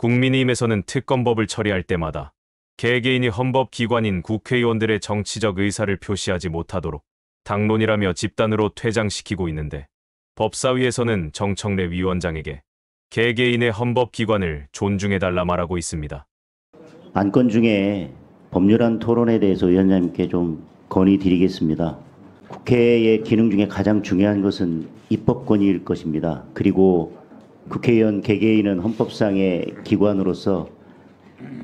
국민의힘에서는 특검법을 처리할 때마다 개개인이 헌법기관인 국회의원들의 정치적 의사를 표시하지 못하도록 당론이라며 집단으로 퇴장시키고 있는데, 법사위에서는 정청래 위원장에게 개개인의 헌법기관을 존중해달라 말하고 있습니다. 안건 중에 법률안 토론에 대해서 위원장님께 좀 건의드리겠습니다. 국회의 기능 중에 가장 중요한 것은 입법권일 것입니다. 그리고 국회의원 개개인은 헌법상의 기관으로서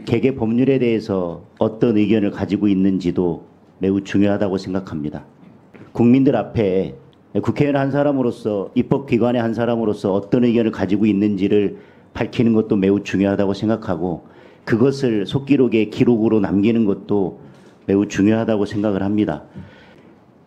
개개 법률에 대해서 어떤 의견을 가지고 있는지도 매우 중요하다고 생각합니다. 국민들 앞에 국회의원 한 사람으로서, 입법기관의 한 사람으로서 어떤 의견을 가지고 있는지를 밝히는 것도 매우 중요하다고 생각하고, 그것을 속기록에 기록으로 남기는 것도 매우 중요하다고 생각을 합니다.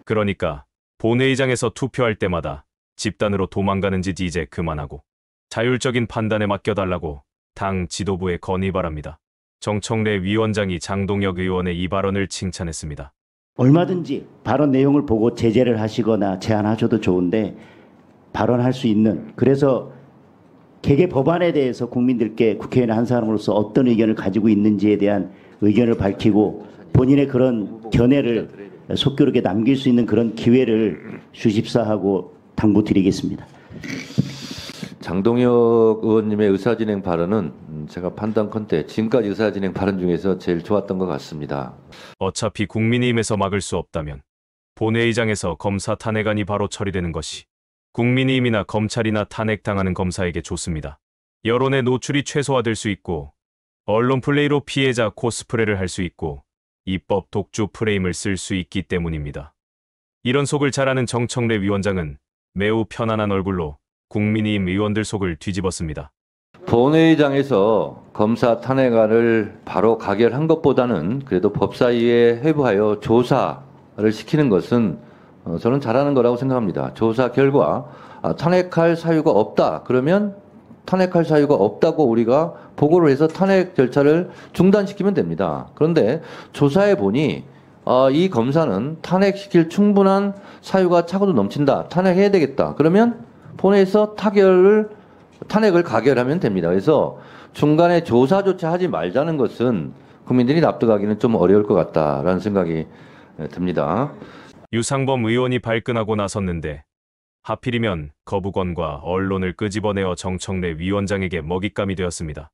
그러니까 본회의장에서 투표할 때마다 집단으로 도망가는 짓 이제 그만하고 자율적인 판단에 맡겨달라고 당 지도부에 건의 바랍니다. 정청래 위원장이 장동혁 의원의 이 발언을 칭찬했습니다. 얼마든지 발언 내용을 보고 제재를 하시거나 제안하셔도 좋은데, 발언할 수 있는, 그래서 개개 법안에 대해서 국민들께 국회의원 한 사람으로서 어떤 의견을 가지고 있는지에 대한 의견을 밝히고 본인의 그런 견해를 속기록에 남길 수 있는 그런 기회를 주십사 하고 당부드리겠습니다. 장동혁 의원님의 의사진행 발언은 제가 판단컨대 지금까지 의사진행 발언 중에서 제일 좋았던 것 같습니다. 어차피 국민의힘에서 막을 수 없다면 본회의장에서 검사 탄핵안이 바로 처리되는 것이 국민의힘이나 검찰이나 탄핵당하는 검사에게 좋습니다. 여론의 노출이 최소화될 수 있고, 언론 플레이로 피해자 코스프레를 할 수 있고, 입법 독주 프레임을 쓸 수 있기 때문입니다. 이런 속을 잘 아는 정청래 위원장은 매우 편안한 얼굴로 국민의힘 의원들 속을 뒤집었습니다. 본회의장에서 검사 탄핵안을 바로 가결한 것보다는 그래도 법사위에 회부하여 조사를 시키는 것은 저는 잘하는 거라고 생각합니다. 조사 결과 탄핵할 사유가 없다, 그러면 탄핵할 사유가 없다고 우리가 보고를 해서 탄핵 절차를 중단시키면 됩니다. 그런데 조사해 보니 이 검사는 탄핵시킬 충분한 사유가 차고도 넘친다, 탄핵해야 되겠다, 그러면 본회의에서 탄핵을 가결하면 됩니다. 그래서 중간에 조사조차 하지 말자는 것은 국민들이 납득하기는 좀 어려울 것 같다라는 생각이 듭니다. 유상범 의원이 발끈하고 나섰는데 하필이면 거부권과 언론을 끄집어내어 정청래 위원장에게 먹잇감이 되었습니다.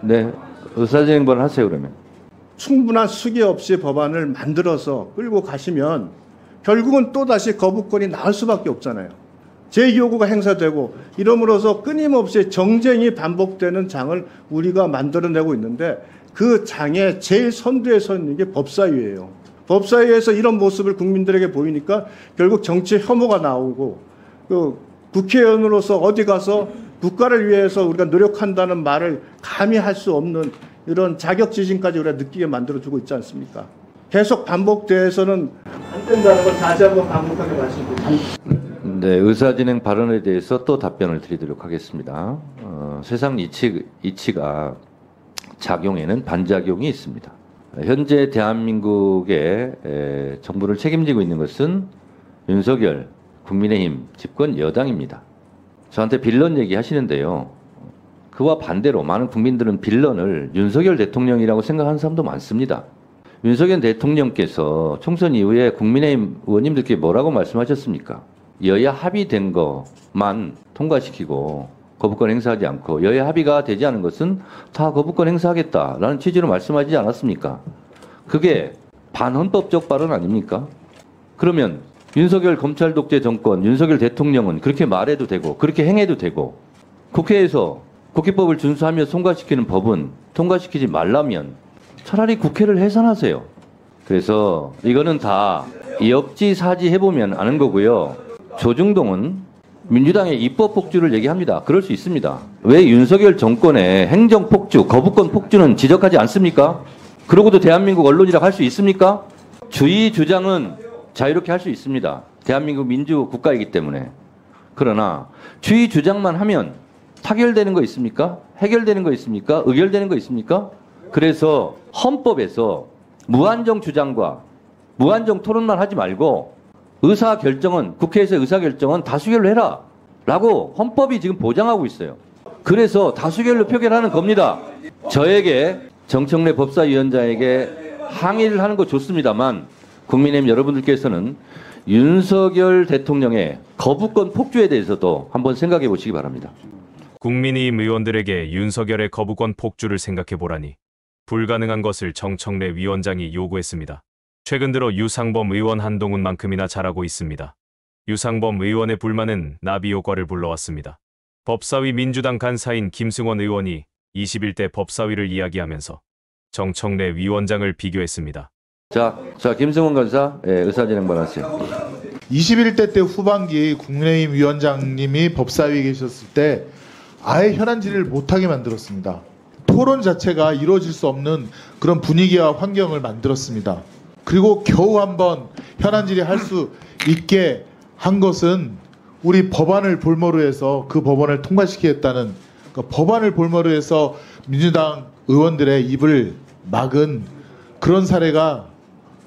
네, 의사진행번 하세요 그러면. 충분한 수기 없이 법안을 만들어서 끌고 가시면 결국은 또다시 거부권이 나올 수밖에 없잖아요. 제2요구가 행사되고 이러므로서 끊임없이 정쟁이 반복되는 장을 우리가 만들어내고 있는데, 그 장의 제일 선두에 서 있는 게 법사위예요. 법사위에서 이런 모습을 국민들에게 보이니까 결국 정치 혐오가 나오고, 그 국회의원으로서 어디 가서 국가를 위해서 우리가 노력한다는 말을 감히 할 수 없는 이런 자격지심까지 우리가 느끼게 만들어주고 있지 않습니까? 계속 반복돼서는 안 된다는 걸 다시 한번 강력하게 말씀드립니다. 네, 의사진행 발언에 대해서 또 답변을 드리도록 하겠습니다. 세상 이치가 작용에는 반작용이 있습니다. 현재 대한민국의 정부를 책임지고 있는 것은 윤석열, 국민의힘 집권 여당입니다. 저한테 빌런 얘기 하시는데요. 그와 반대로 많은 국민들은 빌런을 윤석열 대통령이라고 생각하는 사람도 많습니다. 윤석열 대통령께서 총선 이후에 국민의힘 의원님들께 뭐라고 말씀하셨습니까? 여야 합의된 것만 통과시키고 거부권 행사하지 않고, 여야 합의가 되지 않은 것은 다 거부권 행사하겠다라는 취지로 말씀하지 않았습니까? 그게 반헌법적 발언 아닙니까? 그러면 윤석열 검찰 독재 정권, 윤석열 대통령은 그렇게 말해도 되고 그렇게 행해도 되고, 국회에서 국회법을 준수하며 통과시키는 법은 통과시키지 말라면 차라리 국회를 해산하세요. 그래서 이거는 다 역지사지 해보면 아는 거고요. 조중동은 민주당의 입법 폭주를 얘기합니다. 그럴 수 있습니다. 왜 윤석열 정권의 행정 폭주, 거부권 폭주는 지적하지 않습니까? 그러고도 대한민국 언론이라고 할 수 있습니까? 주의 주장은 자유롭게 할 수 있습니다. 대한민국 민주 국가이기 때문에. 그러나 주의 주장만 하면 타결되는 거 있습니까? 해결되는 거 있습니까? 의결되는 거 있습니까? 그래서 헌법에서 무한정 주장과 무한정 토론만 하지 말고 의사결정은, 국회에서 의사결정은 다수결로 해라 라고 헌법이 지금 보장하고 있어요. 그래서 다수결로 표결하는 겁니다. 저에게 정청래 법사위원장에게 항의를 하는 거 좋습니다만 국민의힘 여러분들께서는 윤석열 대통령의 거부권 폭주에 대해서도 한번 생각해 보시기 바랍니다. 국민의힘 의원들에게 윤석열의 거부권 폭주를 생각해 보라니 불가능한 것을 정청래 위원장이 요구했습니다. 최근 들어 유상범 의원 한동훈만큼이나 잘하고 있습니다. 유상범 의원의 불만은 나비 효과를 불러왔습니다. 법사위 민주당 간사인 김승원 의원이 21대 법사위를 이야기하면서 정청래 위원장을 비교했습니다. 자, 김승원 간사, 의사진행 하세요. 21대 때 후반기 국민의힘 위원장님이 법사위에 계셨을 때 아예 현안 질의를 못하게 만들었습니다. 토론 자체가 이루어질 수 없는 그런 분위기와 환경을 만들었습니다. 그리고 겨우 한번 현안 질의할 수 있게 한 것은 우리 법안을 볼모로 해서 그 법안을 통과시키겠다는 법안을 볼모로 해서 민주당 의원들의 입을 막은 그런 사례가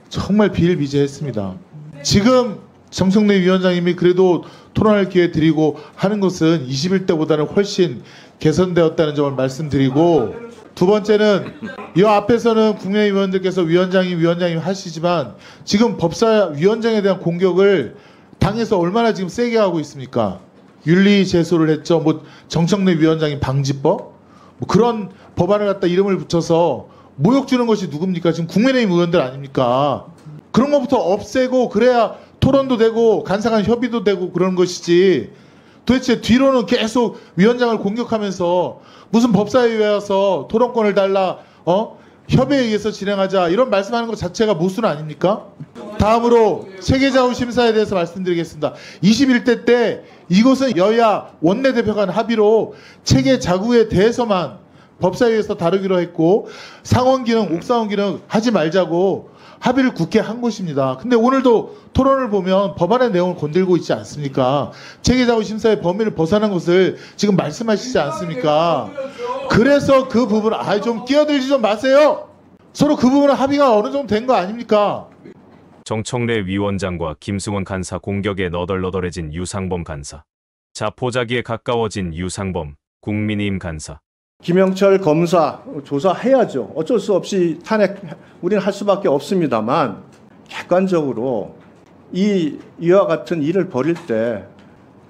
정말 비일비재했습니다. 지금 정청래 위원장님이 그래도 토론할 기회 드리고 하는 것은 21대보다는 훨씬 개선되었다는 점을 말씀드리고, 두 번째는 이 앞에서는 국민의힘 의원들께서 위원장님 하시지만 지금 법사위원장에 대한 공격을 당에서 얼마나 지금 세게 하고 있습니까? 윤리 제소를 했죠. 뭐 정청래 위원장이 방지법? 뭐 그런 법안을 갖다 이름을 붙여서 모욕 주는 것이 누굽니까? 지금 국민의힘 의원들 아닙니까? 그런 것부터 없애고 그래야 토론도 되고 간사간 협의도 되고 그런 것이지, 도대체 뒤로는 계속 위원장을 공격하면서 무슨 법사위에 와서 토론권을 달라, 협의에 의해서 진행하자 이런 말씀하는 것 자체가 모순 아닙니까? 다음으로 체계자구 심사에 대해서 말씀드리겠습니다. 21대 때 이것은 여야 원내대표 간 합의로 체계자구에 대해서만 법사위에서 다루기로 했고 상원 기능, 옥상원 기능 하지 말자고 합의를 굳게 한 것입니다. 근데 오늘도 토론을 보면 법안의 내용을 건들고 있지 않습니까? 체계자구 심사의 범위를 벗어난 것을 지금 말씀하시지 않습니까? 그래서 그 부분, 좀 끼어들지 좀 마세요. 서로 그 부분은 합의가 어느 정도 된 거 아닙니까? 정청래 위원장과 김승원 간사 공격에 너덜너덜해진 유상범 간사. 자포자기에 가까워진 유상범 국민의힘 간사. 김영철 검사 조사해야죠. 어쩔 수 없이 탄핵 우리는 할 수밖에 없습니다만, 객관적으로 이와 같은 일을 벌일 때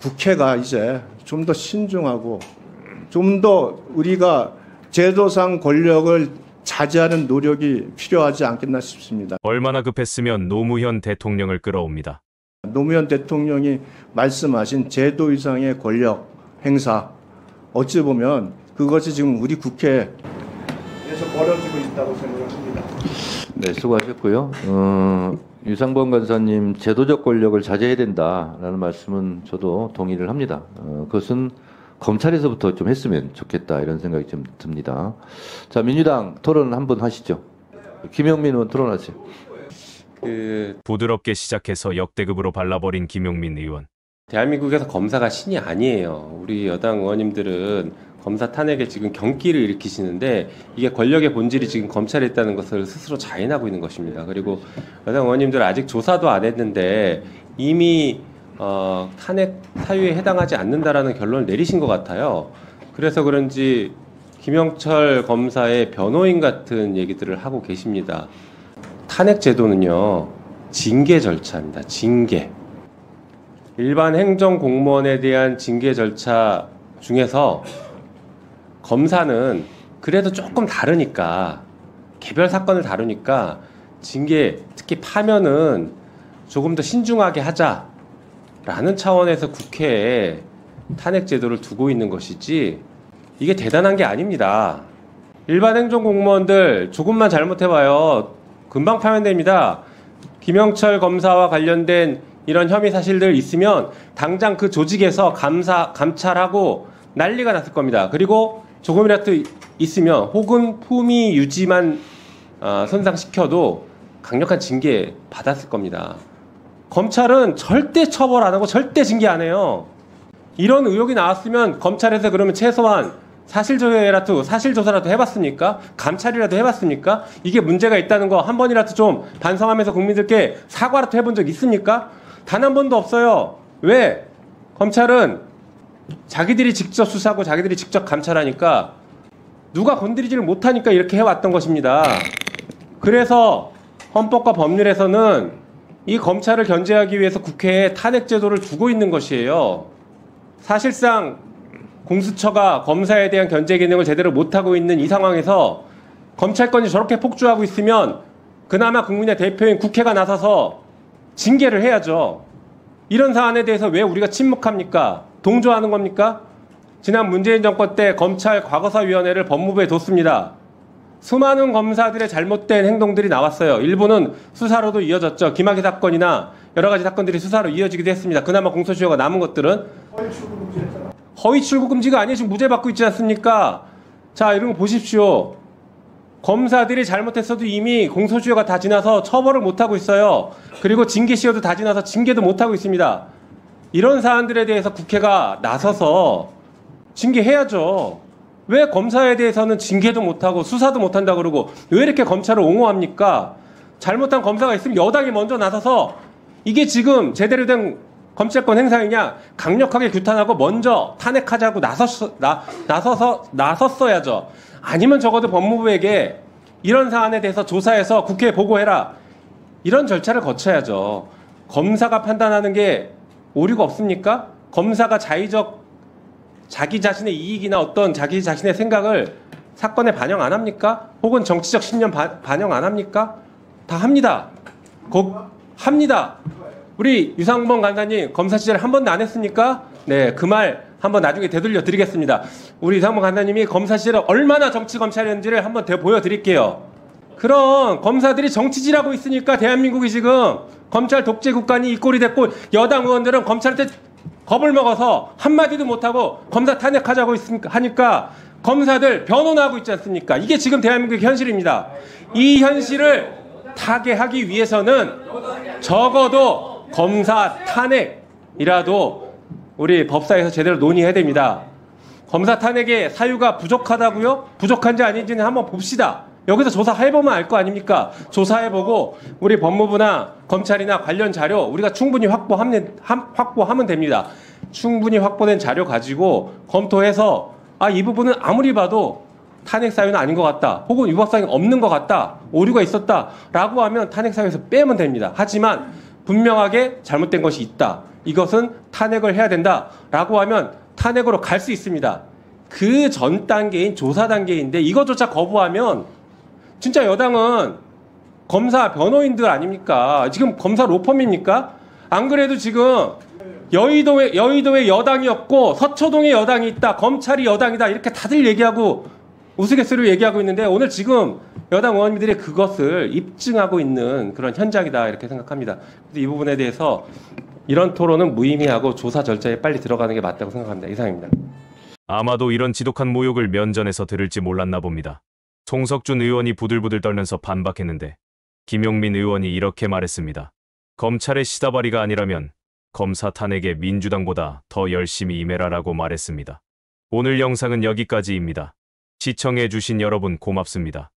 국회가 이제 좀 더 신중하고 좀 더 우리가 제도상 권력을 자제하는 노력이 필요하지 않겠나 싶습니다. 얼마나 급했으면 노무현 대통령을 끌어옵니다. 노무현 대통령이 말씀하신 제도 이상의 권력 행사, 어찌 보면 그것이 지금 우리 국회에서 벌어지고 있다고 생각을 합니다. 네, 수고하셨고요. 유상범 간사님 제도적 권력을 자제해야 된다라는 말씀은 저도 동의를 합니다. 그것은 검찰에서부터 좀 했으면 좋겠다 이런 생각이 좀 듭니다. 자, 민주당 토론 한번 하시죠. 김용민 의원 토론하세요. 부드럽게 시작해서 역대급으로 발라버린 김용민 의원. 대한민국에서 검사가 신이 아니에요. 우리 여당 의원님들은 검사 탄핵에 지금 경기를 일으키시는데 이게 권력의 본질이 지금 검찰에 있다는 것을 스스로 자인하고 있는 것입니다. 그리고 여당 의원님들 아직 조사도 안 했는데 이미 탄핵 사유에 해당하지 않는다라는 결론을 내리신 것 같아요. 그래서 그런지 김영철 검사의 변호인 같은 얘기들을 하고 계십니다. 탄핵 제도는요, 징계 절차입니다. 징계. 일반 행정 공무원에 대한 징계 절차 중에서 검사는 그래도 조금 다르니까, 개별 사건을 다루니까 징계, 특히 파면은 조금 더 신중하게 하자라는 차원에서 국회에 탄핵 제도를 두고 있는 것이지 이게 대단한 게 아닙니다. 일반 행정 공무원들 조금만 잘못해봐요. 금방 파면됩니다. 김영철 검사와 관련된 이런 혐의 사실들 있으면 당장 그 조직에서 감찰하고 난리가 났을 겁니다. 그리고 조금이라도 있으면 혹은 품위 유지만 손상시켜도 강력한 징계 받았을 겁니다. 검찰은 절대 처벌 안 하고 절대 징계 안 해요. 이런 의혹이 나왔으면 검찰에서 그러면 최소한 사실조사라도 해봤습니까? 감찰이라도 해봤습니까? 이게 문제가 있다는 거 한 번이라도 좀 반성하면서 국민들께 사과라도 해본 적 있습니까? 단 한 번도 없어요. 왜? 검찰은 자기들이 직접 수사하고 자기들이 직접 감찰하니까 누가 건드리지를 못하니까 이렇게 해왔던 것입니다. 그래서 헌법과 법률에서는 이 검찰을 견제하기 위해서 국회에 탄핵제도를 두고 있는 것이에요. 사실상 공수처가 검사에 대한 견제 기능을 제대로 못하고 있는 이 상황에서 검찰권이 저렇게 폭주하고 있으면 그나마 국민의 대표인 국회가 나서서 징계를 해야죠. 이런 사안에 대해서 왜 우리가 침묵합니까? 동조하는 겁니까? 지난 문재인 정권 때 검찰 과거사위원회를 법무부에 뒀습니다. 수많은 검사들의 잘못된 행동들이 나왔어요. 일부는 수사로도 이어졌죠. 김학의 사건이나 여러 가지 사건들이 수사로 이어지기도 했습니다. 그나마 공소시효가 남은 것들은 허위 출구 금지가 아니에요. 지금 무죄 받고 있지 않습니까? 자, 이런 거 보십시오. 검사들이 잘못했어도 이미 공소시효가 다 지나서 처벌을 못하고 있어요. 그리고 징계시효도 다 지나서 징계도 못하고 있습니다. 이런 사안들에 대해서 국회가 나서서 징계해야죠. 왜 검사에 대해서는 징계도 못하고 수사도 못한다고 그러고 왜 이렇게 검찰을 옹호합니까? 잘못한 검사가 있으면 여당이 먼저 나서서 이게 지금 제대로 된 검찰권 행사이냐 강력하게 규탄하고 먼저 탄핵하자고 나섰어야죠. 아니면 적어도 법무부에게 이런 사안에 대해서 조사해서 국회에 보고해라. 이런 절차를 거쳐야죠. 검사가 판단하는 게 오류가 없습니까? 검사가 자기 자신의 이익이나 어떤 자기 자신의 생각을 사건에 반영 안 합니까? 혹은 정치적 신념 반영 안 합니까? 다 합니다. 합니다. 우리 유상범 간사님 검사 시절 한 번도 안 했습니까? 네, 그 말 한번 나중에 되돌려 드리겠습니다. 우리 유상범 간사님이 검사 시절에 얼마나 정치 검찰이었는지를 한번 보여드릴게요. 그런 검사들이 정치질하고 있으니까 대한민국이 지금 검찰 독재 국가니 이 꼴이 됐고 여당 의원들은 검찰한테 겁을 먹어서 한마디도 못하고 검사 탄핵하자고 하니까 검사들 변호하고 있지 않습니까? 이게 지금 대한민국의 현실입니다. 이 현실을 타개하기 위해서는 적어도 검사 탄핵이라도 우리 법사에서 제대로 논의해야 됩니다. 검사 탄핵의 사유가 부족하다고요? 부족한지 아닌지는 한번 봅시다. 여기서 조사해보면 알 거 아닙니까? 조사해보고 우리 법무부나 검찰이나 관련 자료 우리가 충분히 확보하면 됩니다. 충분히 확보된 자료 가지고 검토해서 이 부분은 아무리 봐도 탄핵 사유는 아닌 것 같다. 혹은 위법사항이 없는 것 같다. 오류가 있었다라고 하면 탄핵 사유에서 빼면 됩니다. 하지만 분명하게 잘못된 것이 있다. 이것은 탄핵을 해야 된다라고 하면 탄핵으로 갈 수 있습니다. 그 전 단계인 조사 단계인데 이것조차 거부하면 진짜 여당은 검사 변호인들 아닙니까? 지금 검사 로펌입니까? 안 그래도 지금 여의도에 여당이었고 서초동에 여당이 있다. 검찰이 여당이다. 이렇게 다들 얘기하고 우스갯소리로 얘기하고 있는데 오늘 지금 여당 의원님들이 그것을 입증하고 있는 그런 현장이다. 이렇게 생각합니다. 그래서 이 부분에 대해서 이런 토론은 무의미하고 조사 절차에 빨리 들어가는 게 맞다고 생각합니다. 이상입니다. 아마도 이런 지독한 모욕을 면전에서 들을지 몰랐나 봅니다. 송석준 의원이 부들부들 떨면서 반박했는데 김용민 의원이 이렇게 말했습니다. 검찰의 시다바리가 아니라면 검사 탄핵에 민주당보다 더 열심히 임해라라고 말했습니다. 오늘 영상은 여기까지입니다. 시청해주신 여러분 고맙습니다.